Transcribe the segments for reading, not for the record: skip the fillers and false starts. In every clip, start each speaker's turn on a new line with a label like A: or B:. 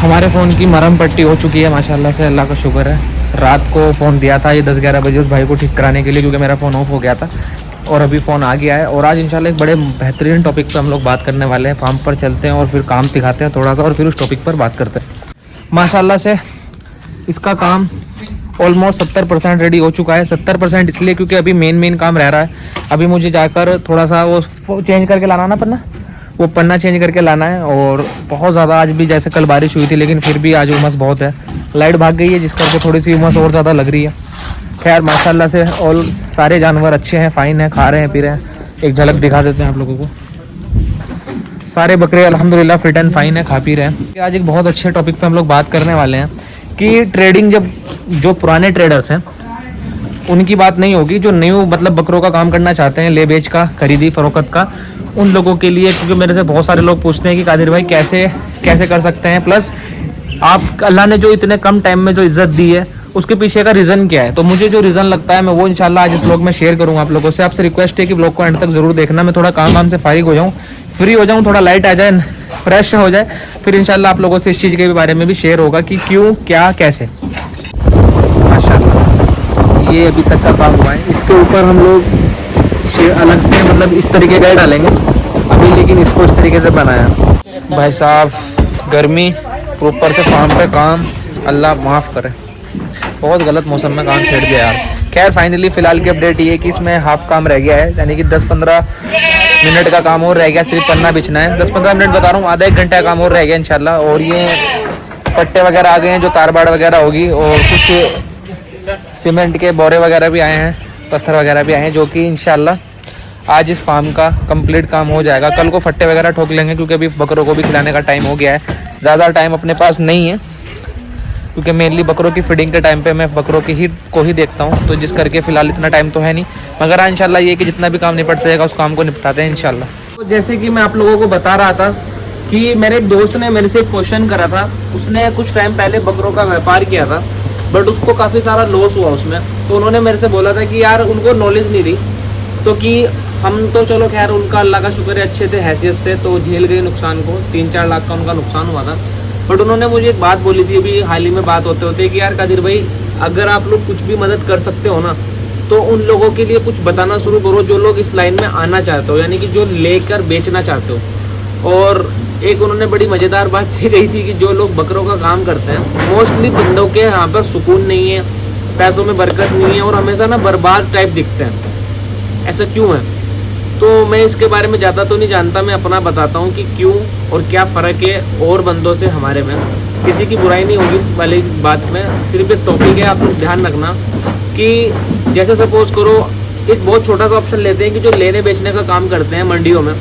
A: हमारे फ़ोन की मरहम पट्टी हो चुकी है माशाल्लाह से, अल्लाह का शुक्र है। रात को फ़ोन दिया था ये 10-11 बजे उस भाई को ठीक कराने के लिए, क्योंकि मेरा फ़ोन ऑफ हो गया था और अभी फ़ोन आ गया है। और आज इंशाल्लाह एक बड़े बेहतरीन टॉपिक पे हम लोग बात करने वाले हैं। फार्म पर चलते हैं और फिर काम दिखाते हैं थोड़ा सा और फिर उस टॉपिक पर बात करते हैं। माशाल्लाह से इसका काम ऑलमोस्ट 70% रेडी हो चुका है। 70% इसलिए क्योंकि अभी मेन काम रह रहा है। अभी मुझे जाकर थोड़ा सा वो चेंज करके लाना ना पन्ना, वो पन्ना चेंज करके लाना है। और बहुत ज़्यादा आज भी जैसे कल बारिश हुई थी, लेकिन फिर भी आज उमस बहुत है। लाइट भाग गई है जिस करके थोड़ी सी उमस और ज़्यादा लग रही है। खैर माशाल्लाह से और सारे जानवर अच्छे हैं, फ़ाइन हैं, खा रहे हैं, पी रहे हैं। एक झलक दिखा देते हैं आप लोगों को। सारे बकरे अल्हम्दुलिल्लाह फिट एंड फाइन है, खा पी रहे हैं। आज एक बहुत अच्छे टॉपिक पे हम लोग बात करने वाले हैं कि ट्रेडिंग, जब जो पुराने ट्रेडर्स हैं उनकी बात नहीं होगी, जो न्यू मतलब बकरों का काम करना चाहते हैं, ले बेच का, खरीदी फरोख्त का, उन लोगों के लिए। क्योंकि मेरे से बहुत सारे लोग पूछते हैं कि कादिर भाई कैसे कर सकते हैं, प्लस आप अल्लाह ने जो इतने कम टाइम में जो इज़्ज़त दी है उसके पीछे का रीज़न क्या है। तो मुझे जो रीज़न लगता है मैं वो इंशाल्लाह आज इस व्लॉग में शेयर करूँगा आप लोगों से। आपसे रिक्वेस्ट है कि व्लॉग को एंड तक ज़रूर देखना। मैं थोड़ा काम से फारिग हो जाऊँ, फ्री हो जाऊँ, थोड़ा लाइट आ जाए, फ्रेश हो जाए, फिर इंशाल्लाह आप लोगों से इस चीज़ के बारे में भी शेयर होगा कि क्यों, क्या, कैसे। माशाल्लाह ये अभी तक का काम हुआ है। इसके ऊपर हम लोग अलग से मतलब इस तरीके का डालेंगे अभी, लेकिन इसको इस तरीके से बनाया। भाई साहब गर्मी, ऊपर से फार्म पे काम, अल्लाह माफ़ करे, बहुत गलत मौसम में काम छेड़ दिया यार। खैर फाइनली फ़िलहाल की अपडेट ये है कि इसमें हाफ काम रह गया है, यानी कि 10-15 मिनट का काम और रह गया, सिर्फ पन्ना बिछना है। 10-15 मिनट बता रहा हूँ, आधा 1 घंटे का काम और रह गया इंशाल्लाह। और ये पट्टे वगैरह आ गए हैं, जो तारबाड़ वगैरह होगी, और कुछ सीमेंट के बोरे वगैरह भी आए हैं, पत्थर वगैरह भी आए हैं, जो कि इंशाल्लाह आज इस फार्म का कंप्लीट काम हो जाएगा। कल को फट्टे वगैरह ठोक लेंगे, क्योंकि अभी बकरों को भी खिलाने का टाइम हो गया है। ज़्यादा टाइम अपने पास नहीं है, क्योंकि मेनली बकरों की फीडिंग के टाइम पे मैं बकरों की को ही देखता हूँ, तो जिस करके फ़िलहाल इतना टाइम तो है नहीं। मगर इंशाल्लाह ये कि जितना भी काम निपट जाएगा उस काम को निपटाते हैं इंशाल्लाह। तो जैसे कि मैं आप लोगों को बता रहा था कि मेरे एक दोस्त ने मेरे से एक क्वेश्चन करा था। उसने कुछ टाइम पहले बकरों का व्यापार किया था, बट उसको काफ़ी सारा लॉस हुआ उसमें। तो उन्होंने मेरे से बोला था कि यार उनको नॉलेज नहीं रही, तो कि हम तो चलो खैर उनका अल्लाह का शुक्र है अच्छे थे हैसियत से, तो झेल गए नुकसान को। 3-4 लाख का उनका नुकसान हुआ था। बट उन्होंने मुझे एक बात बोली थी अभी हाल ही में बात होते होते कि यार कादिर भाई, अगर आप लोग कुछ भी मदद कर सकते हो ना, तो उन लोगों के लिए कुछ बताना शुरू करो जो लोग इस लाइन में आना चाहते हो, यानी कि जो लेकर बेचना चाहते हो। और एक उन्होंने बड़ी मज़ेदार बात ये कही थी कि जो लोग बकरों का काम करते हैं, मोस्टली बंदों के यहाँ पर सुकून नहीं है, पैसों में बरकत नहीं है, और हमेशा ना बर्बाद टाइप दिखते हैं। ऐसा क्यों है? तो मैं इसके बारे में ज़्यादा तो नहीं जानता, मैं अपना बताता हूँ कि क्यों और क्या फ़र्क है और बंदों से हमारे में। किसी की बुराई नहीं होगी इस वाली बात में, सिर्फ एक टॉपिक है। आप लोग ध्यान रखना कि जैसे सपोज़ करो एक बहुत छोटा सा ऑप्शन लेते हैं कि जो लेने बेचने का काम करते हैं मंडियों में,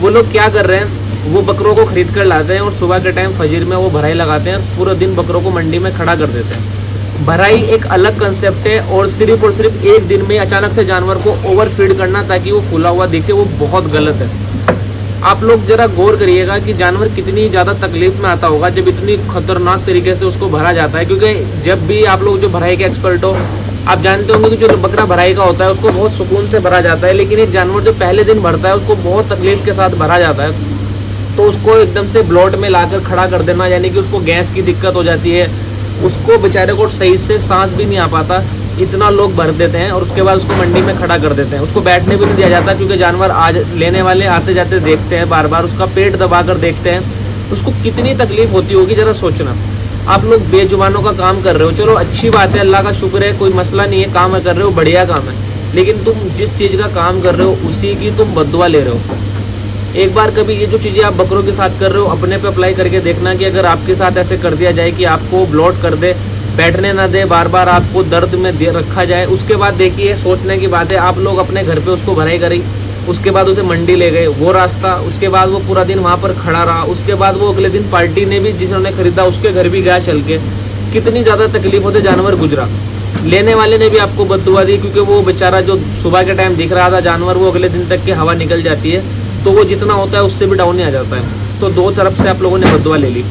A: वो लोग क्या कर रहे हैं, वो बकरों को ख़रीद कर लाते हैं और सुबह के टाइम फजर में वो भराई लगाते हैं, पूरा दिन बकरों को मंडी में खड़ा कर देते हैं। भराई एक अलग कंसेप्ट है, और सिर्फ एक दिन में अचानक से जानवर को ओवरफीड करना ताकि वो फूला हुआ दिखे, वो बहुत गलत है। आप लोग जरा गौर करिएगा कि जानवर कितनी ज़्यादा तकलीफ में आता होगा जब इतनी खतरनाक तरीके से उसको भरा जाता है। क्योंकि जब भी आप लोग जो भराई के एक्सपर्ट हो, आप जानते होंगे कि जो बकरा भराई का होता है उसको बहुत सुकून से भरा जाता है, लेकिन एक जानवर जो पहले दिन भरता है उसको बहुत तकलीफ के साथ भरा जाता है। तो उसको एकदम से ब्लॉट में लाकर खड़ा कर देना, यानी कि उसको गैस की दिक्कत हो जाती है, उसको बेचारे को सही से सांस भी नहीं आ पाता, इतना लोग भर देते हैं। और उसके बाद उसको मंडी में खड़ा कर देते हैं, उसको बैठने भी नहीं दिया जाता, क्योंकि जानवर आज लेने वाले आते जाते देखते हैं, बार बार उसका पेट दबा कर देखते हैं। उसको कितनी तकलीफ होती होगी जरा सोचना। आप लोग बेजुबानों का काम कर रहे हो, चलो अच्छी बात है, अल्लाह का शुक्र है, कोई मसला नहीं है, काम कर रहे हो, बढ़िया काम है, लेकिन तुम जिस चीज़ का काम कर रहे हो उसी की तुम बददुआ ले रहे हो। एक बार कभी ये जो चीज़ें आप बकरों के साथ कर रहे हो अपने पे अप्लाई करके देखना कि अगर आपके साथ ऐसे कर दिया जाए कि आपको ब्लॉट कर दे, बैठने ना दे, बार बार आपको दर्द में दे रखा जाए, उसके बाद देखिए सोचने की बात है, आप लोग अपने घर पे उसको भराई करी, उसके बाद उसे मंडी ले गए, वो रास्ता, उसके बाद वो पूरा दिन वहाँ पर खड़ा रहा, उसके बाद वो अगले दिन पार्टी ने भी जिन्होंने खरीदा उसके घर भी गया चल के, कितनी ज़्यादा तकलीफ होते जानवर गुजरा। लेने वाले ने भी आपको बददुआ दी, क्योंकि वो बेचारा जो सुबह के टाइम दिख रहा था जानवर, वो अगले दिन तक की हवा निकल जाती है, तो वो जितना होता है उससे भी डाउन ही आ जाता है। तो दो तरफ से आप लोगों ने बददुआ ले ली।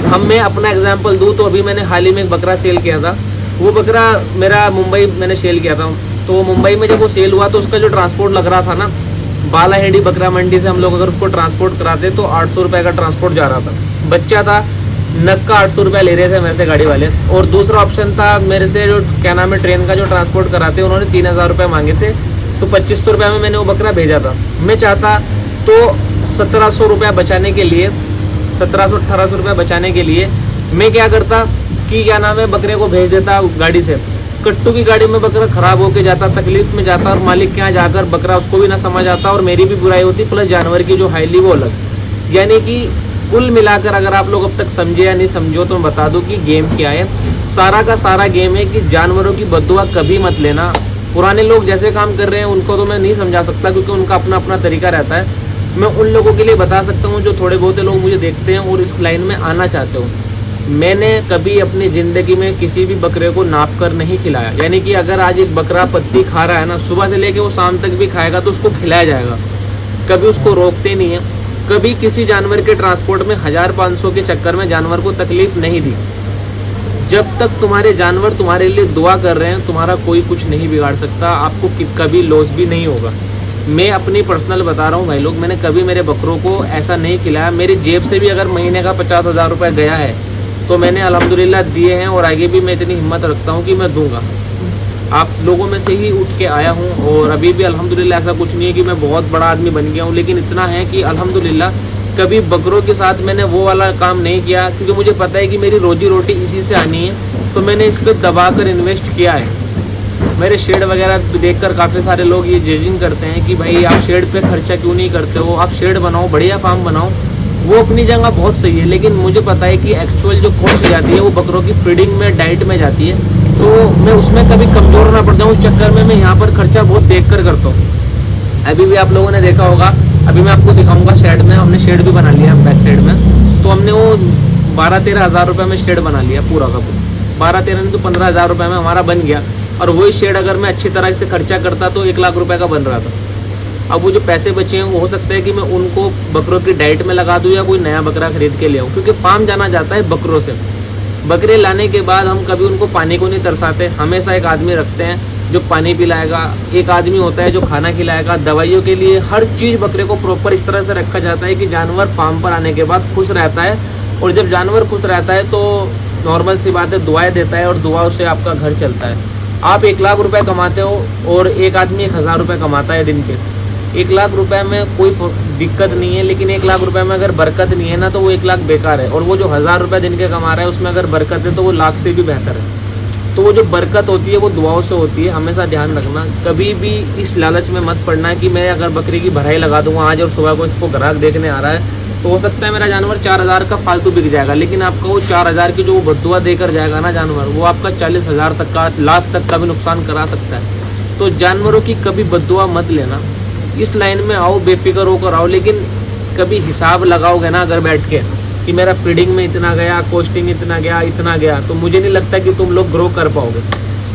A: हम मैं अपना एग्जांपल दूं तो अभी मैंने हाल ही में एक बकरा सेल किया था। वो बकरा मेरा मुंबई मैंने सेल किया था। तो मुंबई में जब वो सेल हुआ तो उसका जो ट्रांसपोर्ट लग रहा था ना, बालाहेड़ी बकरा मंडी से हम लोग अगर उसको ट्रांसपोर्ट कराते तो 800 रुपये का ट्रांसपोर्ट जा रहा था। बच्चा था, नग का 800 रुपया ले रहे थे मेरे से गाड़ी वाले। और दूसरा ऑप्शन था मेरे से जो क्या नाम है ट्रेन का जो ट्रांसपोर्ट कराते हैं, उन्होंने 3000 रुपये मांगे थे, तो 2500 रुपये में मैंने वो बकरा भेजा था। मैं चाहता तो 1700 रुपया बचाने के लिए, 1700-1800 रुपया बचाने के लिए मैं क्या करता कि क्या नाम है बकरे को भेज देता गाड़ी से। कट्टू की गाड़ी में बकरा खराब होके जाता, तकलीफ में जाता, और मालिक के यहाँ जाकर बकरा उसको भी ना समझ आता और मेरी भी बुराई होती, प्लस जानवर की जो हाईली वो अलग। यानी कि कुल मिलाकर अगर आप लोग अब तक समझे या नहीं समझो तो मैं बता दूं कि गेम क्या है। सारा का सारा गेम है कि जानवरों की बद्दुआ कभी मत लेना। पुराने लोग जैसे काम कर रहे हैं उनको तो मैं नहीं समझा सकता, क्योंकि उनका अपना अपना तरीका रहता है। मैं उन लोगों के लिए बता सकता हूँ जो थोड़े बहुत लोग मुझे देखते हैं और इस लाइन में आना चाहते हो। मैंने कभी अपनी ज़िंदगी में किसी भी बकरे को नाप कर नहीं खिलाया। यानी कि अगर आज एक बकरा पत्ती खा रहा है ना, सुबह से लेके वो शाम तक भी खाएगा तो उसको खिलाया जाएगा, कभी उसको रोकते नहीं है। कभी किसी जानवर के ट्रांसपोर्ट में 1500 के चक्कर में जानवर को तकलीफ नहीं दी। जब तक तुम्हारे जानवर तुम्हारे लिए दुआ कर रहे हैं, तुम्हारा कोई कुछ नहीं बिगाड़ सकता, आपको कभी लॉस भी नहीं होगा। मैं अपनी पर्सनल बता रहा हूँ भाई लोग, मैंने कभी मेरे बकरों को ऐसा नहीं खिलाया। मेरी जेब से भी अगर महीने का 50,000 रुपये गया है तो मैंने अल्हम्दुलिल्लाह दिए हैं, और आगे भी मैं इतनी हिम्मत रखता हूँ कि मैं दूंगा। आप लोगों में से ही उठ के आया हूँ, और अभी भी अल्हम्दुलिल्लाह ऐसा कुछ नहीं है कि मैं बहुत बड़ा आदमी बन गया हूँ, लेकिन इतना है कि अल्हम्दुलिल्लाह कभी बकरों के साथ मैंने वो वाला काम नहीं किया, क्योंकि मुझे पता है कि मेरी रोजी रोटी इसी से आनी है। तो मैंने इस पर दबा कर इन्वेस्ट किया है। मेरे शेड वगैरह देखकर काफ़ी सारे लोग ये जजिंग करते हैं कि भाई आप शेड पे खर्चा क्यों नहीं करते हो, आप शेड बनाओ, बढ़िया फार्म बनाओ। वो अपनी जगह बहुत सही है, लेकिन मुझे पता है कि एक्चुअल जो कॉस्ट जाती है वो बकरों की फीडिंग में, डाइट में जाती है। तो मैं उसमें कभी कमज़ोर ना पड़ जाऊँ, उस चक्कर में मैं यहाँ पर खर्चा बहुत देख कर करता हूँ। अभी भी आप लोगों ने देखा होगा, अभी मैं आपको दिखाऊंगा शेड में, हमने शेड भी बना लिया बैक साइड में। तो हमने वो 12-13 हज़ार रुपये में शेड बना लिया पूरा का पूरा। 12-13 नहीं तो 15 हज़ार रुपये में हमारा बन गया। और वही शेड अगर मैं अच्छी तरह से खर्चा करता तो 1 लाख रुपए का बन रहा था। अब वो जो पैसे बचे हैं वो हो सकता है कि मैं उनको बकरों की डाइट में लगा दूं या कोई नया बकरा खरीद के ले आऊँ, क्योंकि फार्म जाना जाता है बकरों से। बकरे लाने के बाद हम कभी उनको पानी को नहीं तरसाते, हमेशा एक आदमी रखते हैं जो पानी पिलाएगा, एक आदमी होता है जो खाना खिलाएगा, दवाइयों के लिए हर चीज़ बकरे को प्रॉपर इस तरह से रखा जाता है कि जानवर फार्म पर आने के बाद खुश रहता है। और जब जानवर खुश रहता है तो नॉर्मल सी बात है, दुआएं देता है और दुआओं से आपका घर चलता है। आप 1 लाख रुपए कमाते हो और एक आदमी 1000 रुपये कमाता है दिन के। 1 लाख रुपए में कोई दिक्कत नहीं है, लेकिन 1 लाख रुपए में अगर बरकत नहीं है ना तो वो 1 लाख बेकार है। और वो जो 1000 रुपये दिन के कमा रहा है उसमें अगर बरकत है तो वो लाख से भी बेहतर है। तो वो जो बरकत होती है वो दुआओं से होती है। हमेशा ध्यान रखना, कभी भी इस लालच में मत पड़ना कि मैं अगर बकरी की भराई लगा दूंगा आज और सुबह को इसको ग्राहक देखने आ रहा है तो हो सकता है मेरा जानवर 4000 का फालतू बिक जाएगा, लेकिन आपका वो 4000 की जो वो बद्दुआ देकर जाएगा ना जानवर, वो आपका 40,000 तक का, लाख तक का भी नुकसान करा सकता है। तो जानवरों की कभी बद्दुआ मत लेना। इस लाइन में आओ, बेफिक्र होकर आओ, लेकिन कभी हिसाब लगाओगे ना अगर बैठ के कि मेरा फीडिंग में इतना गया, कॉस्टिंग इतना गया, तो मुझे नहीं लगता कि तुम लोग ग्रो कर पाओगे।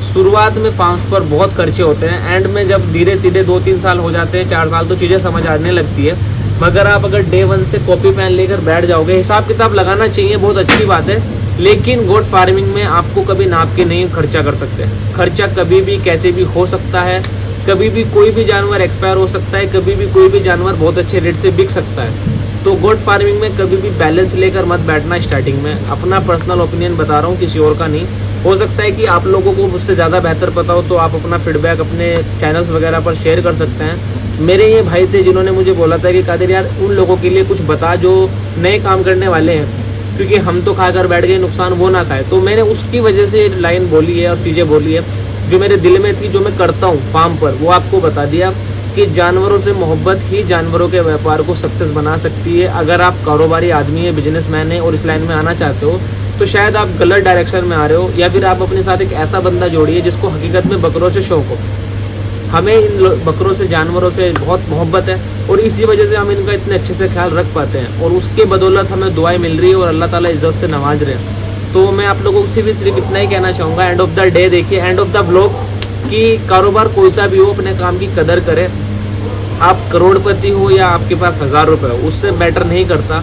A: शुरुआत में फार्म्स पर बहुत खर्चे होते हैं, एंड में जब धीरे धीरे 2-3 साल हो जाते हैं, 4 साल, तो चीज़ें समझ आने लगती है। मगर आप अगर डे 1 से कॉपी पेन लेकर बैठ जाओगे, हिसाब किताब लगाना चाहिए, बहुत अच्छी बात है, लेकिन गोट फार्मिंग में आपको कभी नाप के नहीं खर्चा कर सकते। खर्चा कभी भी कैसे भी हो सकता है, कभी भी कोई भी जानवर एक्सपायर हो सकता है, कभी भी कोई भी जानवर बहुत अच्छे रेट से बिक सकता है। तो गोट फार्मिंग में कभी भी बैलेंस लेकर मत बैठना स्टार्टिंग में। अपना पर्सनल ओपिनियन बता रहा हूँ, किसी और का नहीं। हो सकता है कि आप लोगों को मुझसे ज़्यादा बेहतर पता हो, तो आप अपना फीडबैक अपने चैनल्स वगैरह पर शेयर कर सकते हैं। मेरे ये भाई थे जिन्होंने मुझे बोला था कि कादिर यार उन लोगों के लिए कुछ बता जो नए काम करने वाले हैं, क्योंकि हम तो खाकर बैठ गए, नुकसान वो ना खाए। तो मैंने उसकी वजह से लाइन बोली है और चीज़ें बोली है जो मेरे दिल में थी, जो मैं करता हूँ फार्म पर, वो आपको बता दिया कि जानवरों से मोहब्बत ही जानवरों के व्यापार को सक्सेस बना सकती है। अगर आप कारोबारी आदमी है, बिजनेसमैन है और इस लाइन में आना चाहते हो, तो शायद आप गलत डायरेक्शन में आ रहे हो, या फिर आप अपने साथ एक ऐसा बंदा जोड़िए जिसको हकीकत में बकरों से शौक हो। हमें इन बकरों से, जानवरों से बहुत मोहब्बत है और इसी वजह से हम इनका इतने अच्छे से ख्याल रख पाते हैं, और उसके बदौलत हमें दुआएं मिल रही है और अल्लाह ताला इज्जत से नवाज रहे हैं। तो मैं आप लोगों से भी सिर्फ इतना ही कहना चाहूँगा, एंड ऑफ द डे देखिए, एंड ऑफ द ब्लॉग, कि कारोबार कोई सा भी हो, अपने काम की कदर करें। आप करोड़पति हो या आपके पास 1000 रुपये हो, उससे मैटर नहीं करता।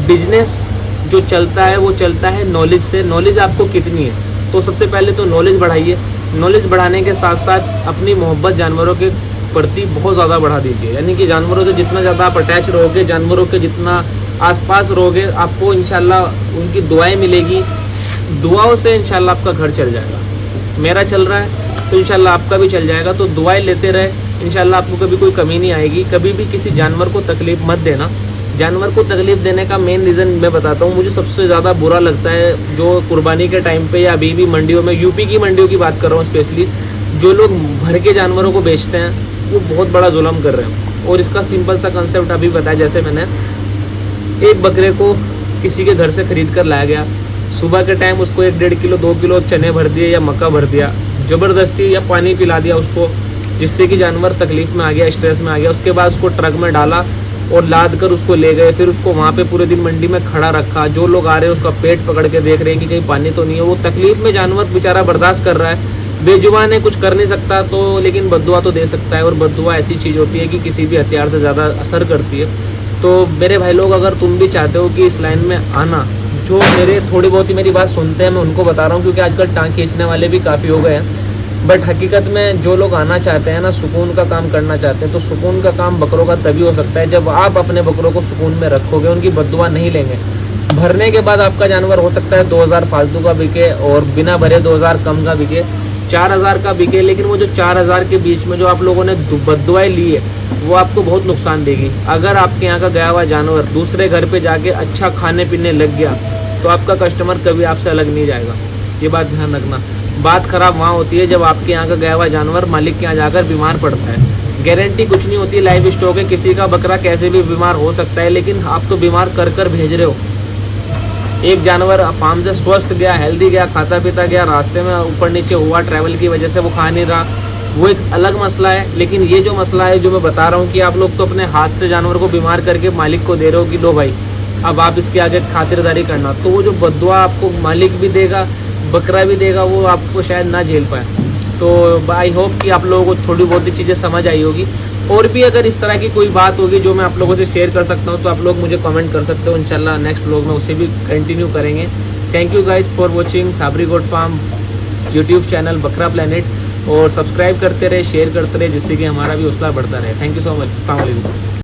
A: बिजनेस जो चलता है वो चलता है नॉलेज से। नॉलेज आपको कितनी है, तो सबसे पहले तो नॉलेज बढ़ाइए। नॉलेज बढ़ाने के साथ साथ अपनी मोहब्बत जानवरों के प्रति बहुत ज़्यादा बढ़ा दीजिए। यानी कि जानवरों से जितना ज़्यादा आप अटैच रहोगे, जानवरों के जितना आसपास रहोगे, आपको इंशाल्लाह उनकी दुआएं मिलेगी, दुआओं से इंशाल्लाह आपका घर चल जाएगा। मेरा चल रहा है तो इंशाल्लाह आपका भी चल जाएगा। तो दुआएं लेते रहे, इंशाल्लाह आपको कभी कोई कमी नहीं आएगी। कभी भी किसी जानवर को तकलीफ़ मत देना। जानवर को तकलीफ़ देने का मेन रीज़न मैं बताता हूँ, मुझे सबसे ज़्यादा बुरा लगता है जो कुर्बानी के टाइम पे या अभी भी मंडियों में, यूपी की मंडियों की बात कर रहा हूँ स्पेशली, जो लोग भर के जानवरों को बेचते हैं वो बहुत बड़ा जुल्म कर रहे हैं। और इसका सिंपल सा कंसेप्ट अभी बताया, जैसे मैंने एक बकरे को किसी के घर से खरीद कर लाया गया, सुबह के टाइम उसको 1-1.5 किलो 2 किलो चने भर दिए या मक्का भर दिया, ज़बरदस्ती या पानी पिला दिया उसको, जिससे कि जानवर तकलीफ़ में आ गया, स्ट्रेस में आ गया। उसके बाद उसको ट्रक में डाला और लाद कर उसको ले गए, फिर उसको वहाँ पे पूरे दिन मंडी में खड़ा रखा। जो लोग आ रहे हैं उसका पेट पकड़ के देख रहे हैं कि कहीं पानी तो नहीं है। वो तकलीफ़ में जानवर बेचारा बर्दाश्त कर रहा है, बेजुबान है, कुछ कर नहीं सकता, तो लेकिन बद्दुआ तो दे सकता है। और बद्दुआ ऐसी चीज़ होती है कि किसी भी हथियार से ज़्यादा असर करती है। तो मेरे भाई लोग, अगर तुम भी चाहते हो कि इस लाइन में आना, जो मेरे थोड़ी बहुत ही मेरी बात सुनते हैं, मैं उनको बता रहा हूँ, क्योंकि आजकल टांग खींचने वाले भी काफ़ी हो गए हैं। बट हकीकत में जो लोग आना चाहते हैं ना, सुकून का काम करना चाहते हैं, तो सुकून का काम बकरों का तभी हो सकता है जब आप अपने बकरों को सुकून में रखोगे, उनकी बद्दुआ नहीं लेंगे। भरने के बाद आपका जानवर हो सकता है 2000 फालतू का बिके और बिना भरे 2000 कम का बिके, 4000 का बिके, लेकिन वो जो 4000 के बीच में जो आप लोगों ने बद्दुआएं ली है वो आपको बहुत नुकसान देगी। अगर आपके यहाँ का गया हुआ जानवर दूसरे घर पे जाके अच्छा खाने पीने लग गया तो आपका कस्टमर कभी आपसे अलग नहीं जाएगा। ये बात ध्यान रखना। बात खराब वहाँ होती है जब आपके यहाँ का गया हुआ जानवर मालिक के यहाँ जाकर बीमार पड़ता है। गारंटी कुछ नहीं होती, लाइव स्टॉक है, किसी का बकरा कैसे भी बीमार हो सकता है, लेकिन आप तो बीमार कर कर भेज रहे हो। एक जानवर फार्म से स्वस्थ गया, हेल्दी गया, खाता पीता गया, रास्ते में ऊपर नीचे हुआ ट्रैवल की वजह से वो खा नहीं रहा, वो एक अलग मसला है। लेकिन ये जो मसला है जो मैं बता रहा हूँ कि आप लोग तो अपने हाथ से जानवर को बीमार करके मालिक को दे रहे हो कि लो भाई अब आप इसके आगे खातिरदारी करना, तो वो जो बद्दुआ आपको मालिक भी देगा, बकरा भी देगा, वो आपको शायद ना झेल पाए। तो आई होप कि आप लोगों को थोड़ी बहुत ही चीज़ें समझ आई होगी। और भी अगर इस तरह की कोई बात होगी जो मैं आप लोगों से शेयर कर सकता हूँ तो आप लोग मुझे कमेंट कर सकते हो। इंशाल्लाह नेक्स्ट व्लॉग में उसे भी कंटिन्यू करेंगे। Thank you guys for watching Sabri goat farm YouTube channel Bakra planet, और सब्सक्राइब करते रहे, शेयर करते रहे, जिससे कि हमारा भी हौसला बढ़ता रहे। Thank you so much. अस्सलाम वालेकुम।